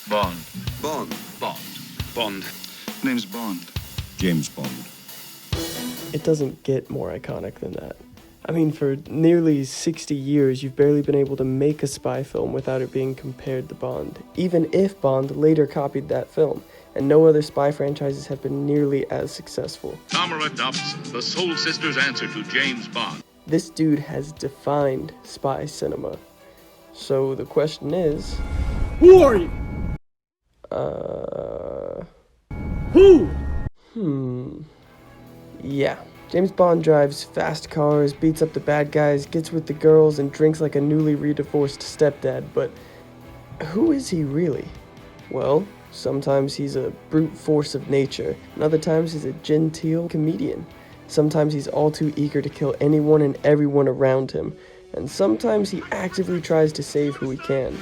Bond. Bond. Bond. Bond. Name's Bond. James Bond. It doesn't get more iconic than that. I mean, for nearly 60 years, you've barely been able to make a spy film without it being compared to Bond, even if Bond later copied that film, and no other spy franchises have been nearly as successful. Tamara Dobson, the Soul Sisters' answer to James Bond. This dude has defined spy cinema. So the question is... Who are you? Who? Yeah. James Bond drives fast cars, beats up the bad guys, gets with the girls, and drinks like a newly redivorced stepdad, but who is he really? Well, sometimes he's a brute force of nature, and other times he's a genteel comedian. Sometimes he's all too eager to kill anyone and everyone around him, and sometimes he actively tries to save who he can.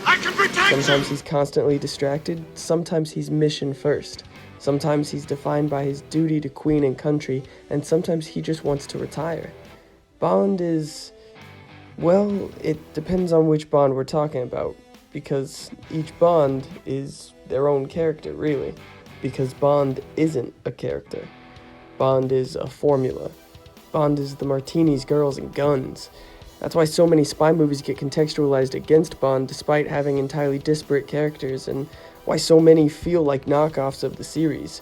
Sometimes he's constantly distracted, sometimes he's mission first. Sometimes he's defined by his duty to Queen and country, and sometimes he just wants to retire. Bond is... well, it depends on which Bond we're talking about, because each Bond is their own character, really. Because Bond isn't a character. Bond is a formula. Bond is the martinis, girls, and guns. That's why so many spy movies get contextualized against Bond despite having entirely disparate characters, and why so many feel like knockoffs of the series.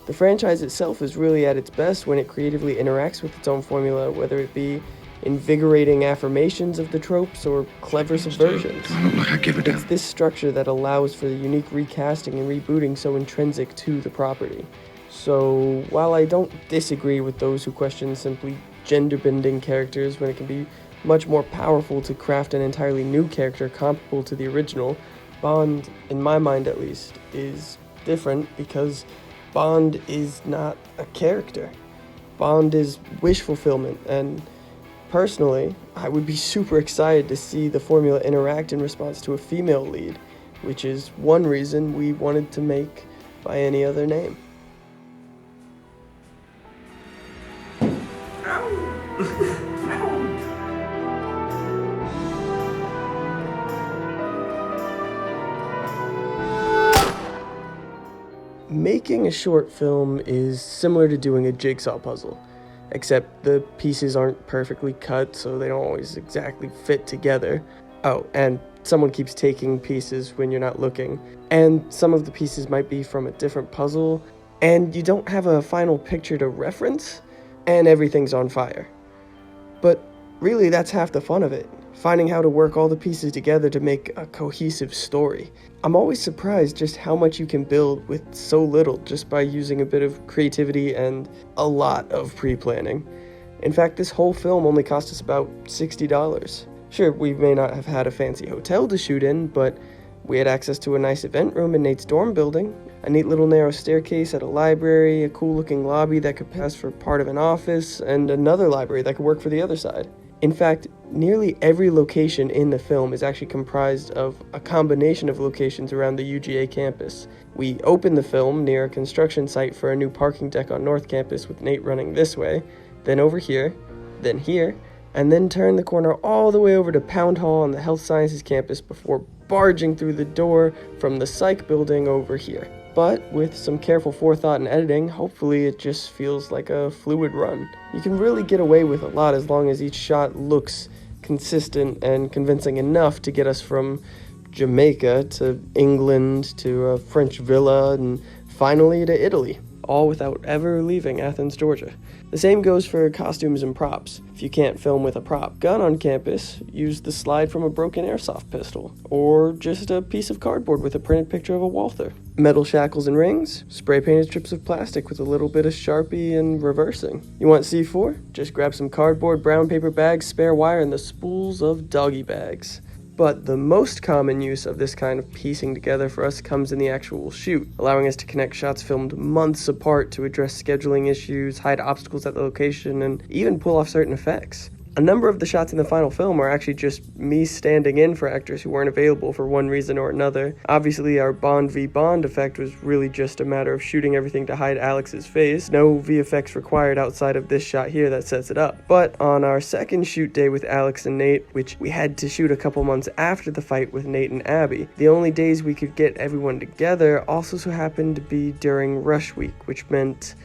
The franchise itself is really at its best when it creatively interacts with its own formula, whether it be invigorating affirmations of the tropes or clever subversions. I look like I give a It's damn. this structure that allows for the unique recasting and rebooting so intrinsic to the property. So, while I don't disagree with those who question simply gender-bending characters when it can be much more powerful to craft an entirely new character comparable to the original, Bond, in my mind at least, is different because Bond is not a character. Bond is wish fulfillment, and personally, I would be super excited to see the formula interact in response to a female lead, which is one reason we wanted to make By Any Other Name. Making a short film is similar to doing a jigsaw puzzle, except the pieces aren't perfectly cut, so they don't always exactly fit together. Oh, and someone keeps taking pieces when you're not looking, and some of the pieces might be from a different puzzle, and you don't have a final picture to reference, and everything's on fire. But really, that's half the fun of it, finding how to work all the pieces together to make a cohesive story. I'm always surprised just how much you can build with so little just by using a bit of creativity and a lot of pre-planning. In fact, this whole film only cost us about $60. Sure, we may not have had a fancy hotel to shoot in, but we had access to a nice event room in Nate's dorm building, a neat little narrow staircase at a library, a cool-looking lobby that could pass for part of an office, and another library that could work for the other side. In fact, nearly every location in the film is actually comprised of a combination of locations around the UGA campus. We open the film near a construction site for a new parking deck on North Campus with Nate running this way, then over here, then here, and then turn the corner all the way over to Pound Hall on the Health Sciences campus before barging through the door from the Psych building over here. But with some careful forethought and editing, hopefully it just feels like a fluid run. You can really get away with a lot as long as each shot looks consistent and convincing enough to get us from Jamaica to England to a French villa and finally to Italy, all without ever leaving Athens, Georgia. The same goes for costumes and props. If you can't film with a prop gun on campus, use the slide from a broken airsoft pistol, or just a piece of cardboard with a printed picture of a Walther. Metal shackles and rings, spray painted strips of plastic with a little bit of Sharpie and reversing. You want C4? Just grab some cardboard, brown paper bags, spare wire, and the spools of doggy bags. But the most common use of this kind of piecing together for us comes in the actual shoot, allowing us to connect shots filmed months apart to address scheduling issues, hide obstacles at the location, and even pull off certain effects. A number of the shots in the final film are actually just me standing in for actors who weren't available for one reason or another. Obviously, our Bond v. Bond effect was really just a matter of shooting everything to hide Alex's face. No VFX required outside of this shot here that sets it up. But on our second shoot day with Alex and Nate, which we had to shoot a couple months after the fight with Nate and Abby, the only days we could get everyone together also so happened to be during Rush Week, which meant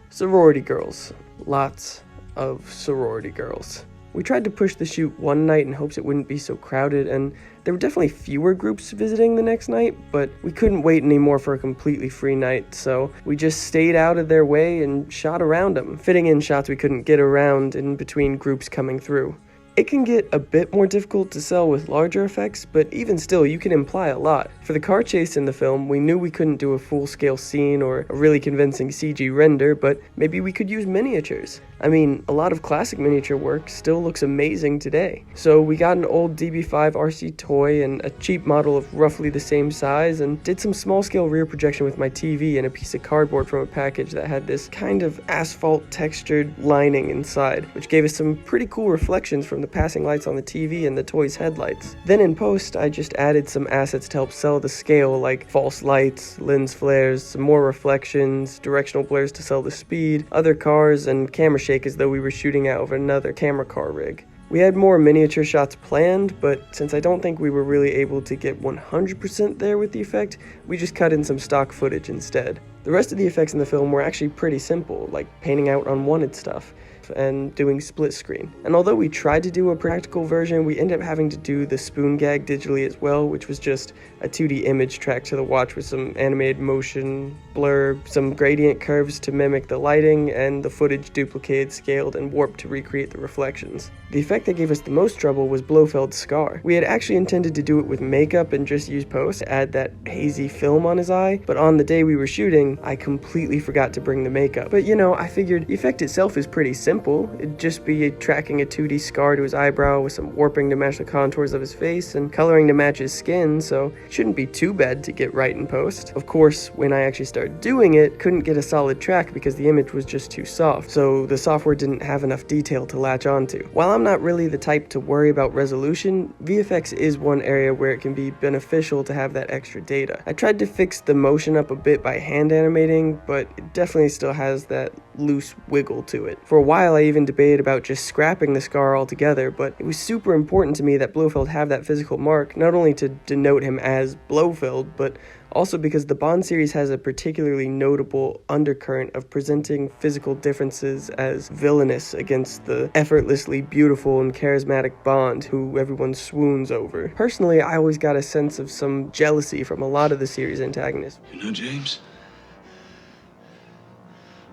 sorority girls. Lots of sorority girls. We tried to push the shoot one night in hopes it wouldn't be so crowded, and there were definitely fewer groups visiting the next night, but we couldn't wait anymore for a completely free night, so we just stayed out of their way and shot around them, fitting in shots we couldn't get around in between groups coming through. It can get a bit more difficult to sell with larger effects, but even still, you can imply a lot. For the car chase in the film, we knew we couldn't do a full-scale scene or a really convincing CG render, but maybe we could use miniatures. I mean, a lot of classic miniature work still looks amazing today. So we got an old DB5 RC toy and a cheap model of roughly the same size, and did some small-scale rear projection with my TV and a piece of cardboard from a package that had this kind of asphalt textured lining inside, which gave us some pretty cool reflections from the passing lights on the TV and the toy's headlights. Then in post, I just added some assets to help sell the scale, like false lights, lens flares, some more reflections, directional blurs to sell the speed, other cars, and camera shake as though we were shooting out of another camera car rig. We had more miniature shots planned, but since I don't think we were really able to get 100% there with the effect, we just cut in some stock footage instead. The rest of the effects in the film were actually pretty simple, like painting out unwanted stuff and doing split screen. And although we tried to do a practical version, we ended up having to do the spoon gag digitally as well, which was just a 2D image tracked to the watch with some animated motion, blur, some gradient curves to mimic the lighting, and the footage duplicated, scaled, and warped to recreate the reflections. The effect that gave us the most trouble was Blofeld's scar. We had actually intended to do it with makeup and just use post to add that hazy film on his eye, but on the day we were shooting, I completely forgot to bring the makeup. But you know, I figured the effect itself is pretty simple. It'd just be tracking a 2D scar to his eyebrow with some warping to match the contours of his face and coloring to match his skin, so it shouldn't be too bad to get right in post. Of course, when I actually started doing it, couldn't get a solid track because the image was just too soft, so the software didn't have enough detail to latch onto. While I'm not really the type to worry about resolution, VFX is one area where it can be beneficial to have that extra data. I tried to fix the motion up a bit by hand animating, but it definitely still has that loose wiggle to it. For a while, I even debated about just scrapping the scar altogether, but it was super important to me that Blofeld have that physical mark, not only to denote him as Blofeld, but also because the Bond series has a particularly notable undercurrent of presenting physical differences as villainous against the effortlessly beautiful and charismatic Bond who everyone swoons over. Personally, I always got a sense of some jealousy from a lot of the series antagonists. You know, James,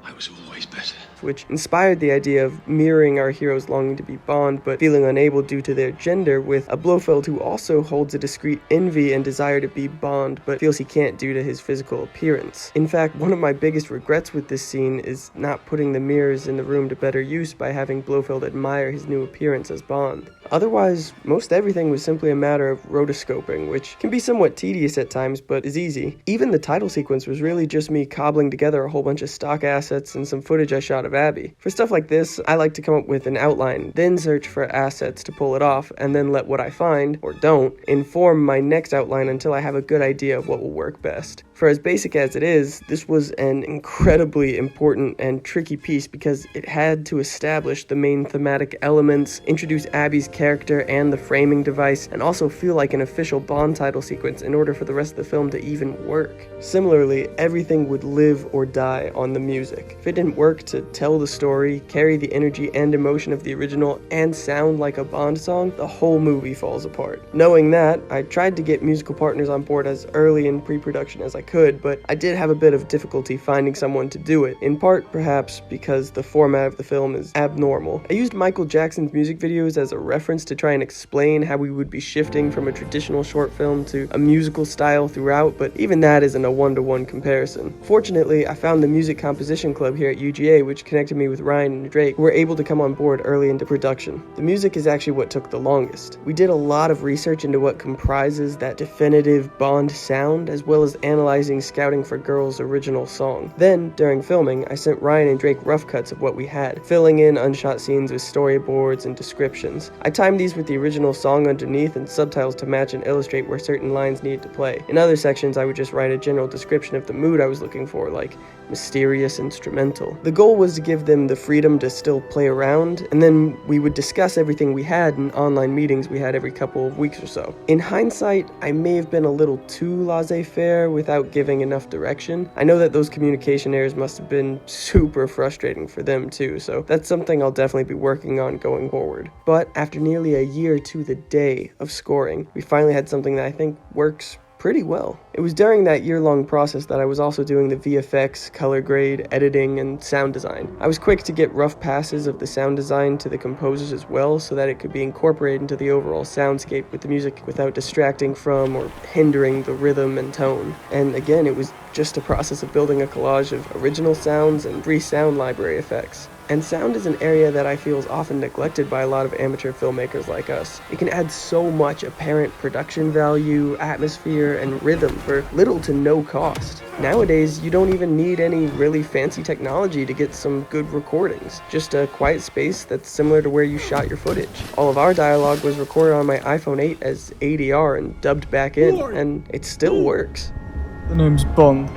I was always better. Which inspired the idea of mirroring our heroes longing to be Bond but feeling unable due to their gender, with a Blofeld who also holds a discreet envy and desire to be Bond but feels he can't due to his physical appearance. In fact, one of my biggest regrets with this scene is not putting the mirrors in the room to better use by having Blofeld admire his new appearance as Bond. Otherwise, most everything was simply a matter of rotoscoping, which can be somewhat tedious at times but is easy. Even the title sequence was really just me cobbling together a whole bunch of stock assets and some footage I shot of Abby. For stuff like this, I like to come up with an outline, then search for assets to pull it off, and then let what I find, or don't, inform my next outline until I have a good idea of what will work best. For as basic as it is, this was an incredibly important and tricky piece because it had to establish the main thematic elements, introduce Abby's character and the framing device, and also feel like an official Bond title sequence in order for the rest of the film to even work. Similarly, everything would live or die on the music. If it didn't work to tell the story, carry the energy and emotion of the original, and sound like a Bond song, the whole movie falls apart. Knowing that, I tried to get musical partners on board as early in pre-production as I could, but I did have a bit of difficulty finding someone to do it, in part perhaps because the format of the film is abnormal. I used Michael Jackson's music videos as a reference to try and explain how we would be shifting from a traditional short film to a musical style throughout, but even that isn't a one-to-one comparison. Fortunately, I found the Music Composition Club here at UGA, which connected me with Ryan and Drake, who were able to come on board early into production. The music is actually what took the longest. We did a lot of research into what comprises that definitive Bond sound, as well as analyzing Scouting for Girls' original song. Then, during filming, I sent Ryan and Drake rough cuts of what we had, filling in unshot scenes with storyboards and descriptions. I timed these with the original song underneath and subtitles to match and illustrate where certain lines needed to play. In other sections, I would just write a general description of the mood I was looking for, like mysterious instrumental. The goal was to give them the freedom to still play around, and then we would discuss everything we had in online meetings we had every couple of weeks or so. In hindsight, I may have been a little too laissez-faire without giving enough direction. I know that those communication errors must have been super frustrating for them too, so that's something I'll definitely be working on going forward. But after nearly a year to the day of scoring, we finally had something that I think works pretty well. It was during that year-long process that I was also doing the VFX, color grade, editing, and sound design. I was quick to get rough passes of the sound design to the composers as well, so that it could be incorporated into the overall soundscape with the music without distracting from or hindering the rhythm and tone. And again, it was just a process of building a collage of original sounds and free sound library effects. And sound is an area that I feel is often neglected by a lot of amateur filmmakers like us. It can add so much apparent production value, atmosphere, and rhythm for little to no cost. Nowadays, you don't even need any really fancy technology to get some good recordings. Just a quiet space that's similar to where you shot your footage. All of our dialogue was recorded on my iPhone 8 as ADR and dubbed back in, and it still works. The name's Bond.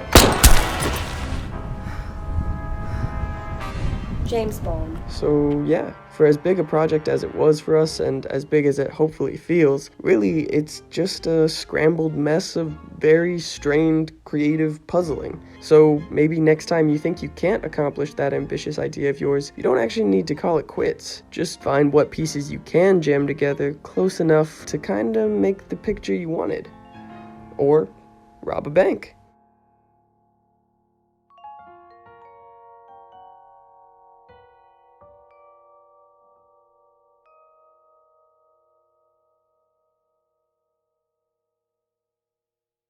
James Bond. So yeah, for as big a project as it was for us, and as big as it hopefully feels, really it's just a scrambled mess of very strained creative puzzling. So maybe next time you think you can't accomplish that ambitious idea of yours, you don't actually need to call it quits. Just find what pieces you can jam together close enough to kinda make the picture you wanted. Or rob a bank.